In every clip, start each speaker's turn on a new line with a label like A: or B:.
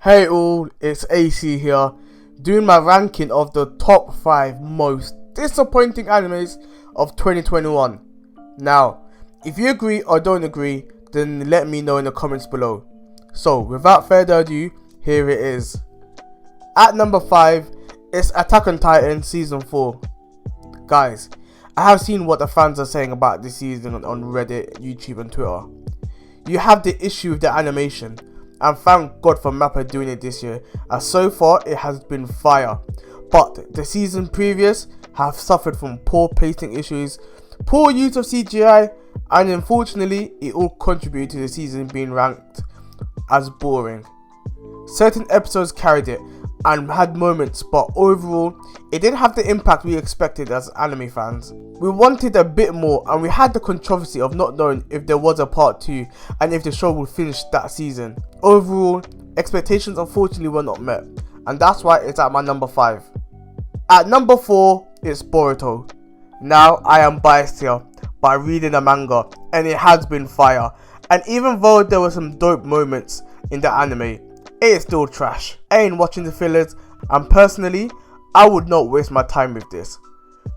A: Hey all, it's AC here, doing my ranking of the top 5 most disappointing animes of 2021. Now, if you agree or don't agree, then let me know in the comments below. So, without further ado, here it is. At number 5, it's Attack on Titan Season 4. Guys, I have seen what the fans are saying about this season on Reddit, YouTube and Twitter. You have the issue with the animation, and thank God for Mappa doing it this year, as so far it has been fire. But the season previous have suffered from poor pacing issues, poor use of CGI, and unfortunately it all contributed to the season being ranked as boring. Certain episodes carried it and had moments, but overall it didn't have the impact we expected as anime fans. We wanted a bit more, and we had the controversy of not knowing if there was a part 2 and if the show would finish that season. Overall, expectations unfortunately were not met, and that's why it's at my number 5. At number 4, it's Boruto. Now, I am biased here by reading the manga, and it has been fire, and even though there were some dope moments in the anime, it is still trash. I ain't watching the fillers, and personally, I would not waste my time with this.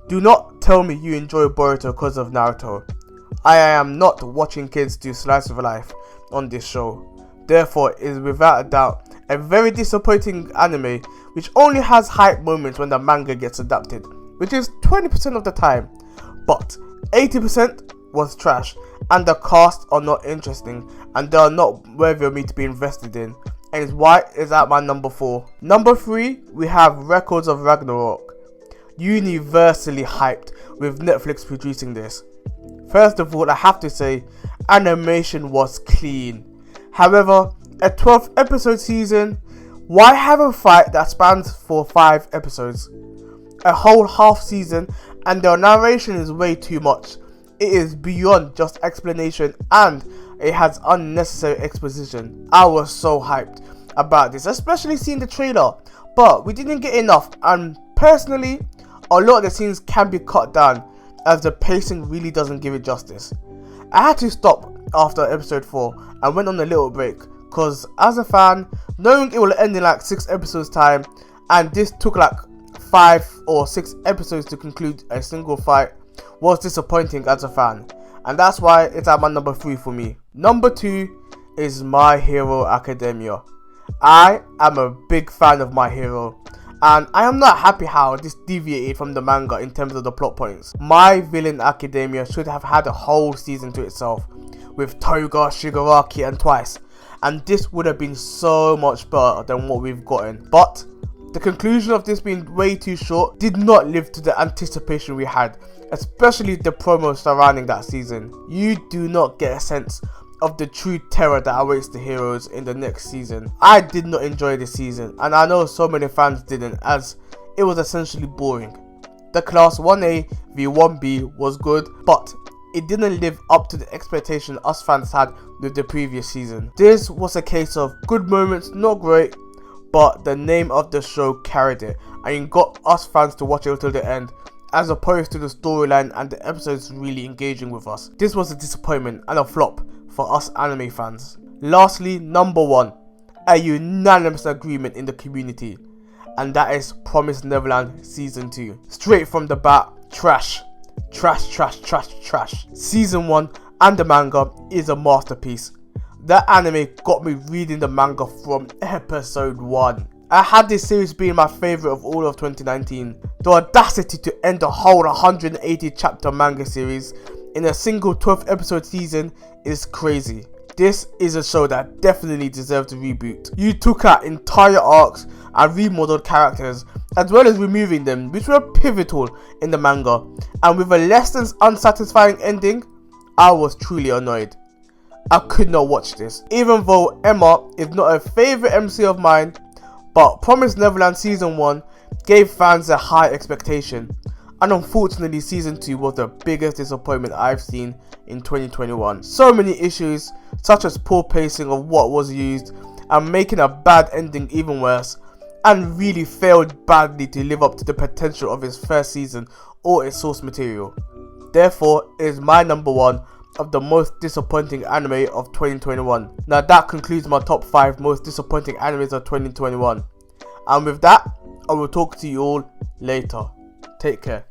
A: Do not tell me you enjoy Boruto because of Naruto. I am not watching kids do slice of life on this show. Therefore, it is without a doubt a very disappointing anime which only has hype moments when the manga gets adapted, which is 20% of the time. But 80% was trash, and the cast are not interesting, and they are not worthy of me to be invested in, and is why it's at my number 4. Number 3, we have Records of Ragnarok. Universally hyped with Netflix producing this. First of all, I have to say, animation was clean. However, a 12 episode season, why have a fight that spans for 5 episodes? A whole half season, and the narration is way too much. It is beyond just explanation, and it has unnecessary exposition. I was so hyped about this, especially seeing the trailer, but we didn't get enough, and personally, a lot of the scenes can be cut down as the pacing really doesn't give it justice. I had to stop after episode 4 and went on a little break, because as a fan, knowing it will end in like 6 episodes time, and this took like 5 or 6 episodes to conclude a single fight, was disappointing as a fan, and that's why it's at my number 3 for me. Number 2 is My Hero Academia. I am a big fan of My Hero, and I am not happy how this deviated from the manga in terms of the plot points. My Villain Academia should have had a whole season to itself, with Toga, Shigaraki and Twice, and this would have been so much better than what we've gotten. But the conclusion of this being way too short did not live to the anticipation we had, especially the promos surrounding that season. You do not get a sense of the true terror that awaits the heroes in the next season. I did not enjoy this season, and I know so many fans didn't, as it was essentially boring. The class 1A v 1B was good, but it didn't live up to the expectation us fans had with the previous season. This was a case of good moments, not great, but the name of the show carried it, and it got us fans to watch it until the end, as opposed to the storyline and the episodes really engaging with us. This was a disappointment and a flop for us anime fans. Lastly, number 1, a unanimous agreement in the community, and that is Promised Neverland Season 2. Straight from the bat, trash. Trash, trash, trash, trash. Season 1 and the manga is a masterpiece. That anime got me reading the manga from episode 1. I had this series being my favourite of all of 2019. The audacity to end a whole 180 chapter manga series in a single 12 episode season is crazy. This is a show that definitely deserves a reboot. You took out entire arcs and remodeled characters, as well as removing them, which were pivotal in the manga, and with a less than unsatisfying ending, I was truly annoyed. I could not watch this, even though Emma is not a favourite MC of mine, but Promised Neverland Season 1 gave fans a high expectation, and unfortunately Season 2 was the biggest disappointment I've seen in 2021. So many issues, such as poor pacing of what was used, and making a bad ending even worse, and really failed badly to live up to the potential of its first season or its source material. Therefore, it is my number 1, of the most disappointing anime of 2021. Now that concludes my top 5 most disappointing animes of 2021. And with that, I will talk to you all later. Take care.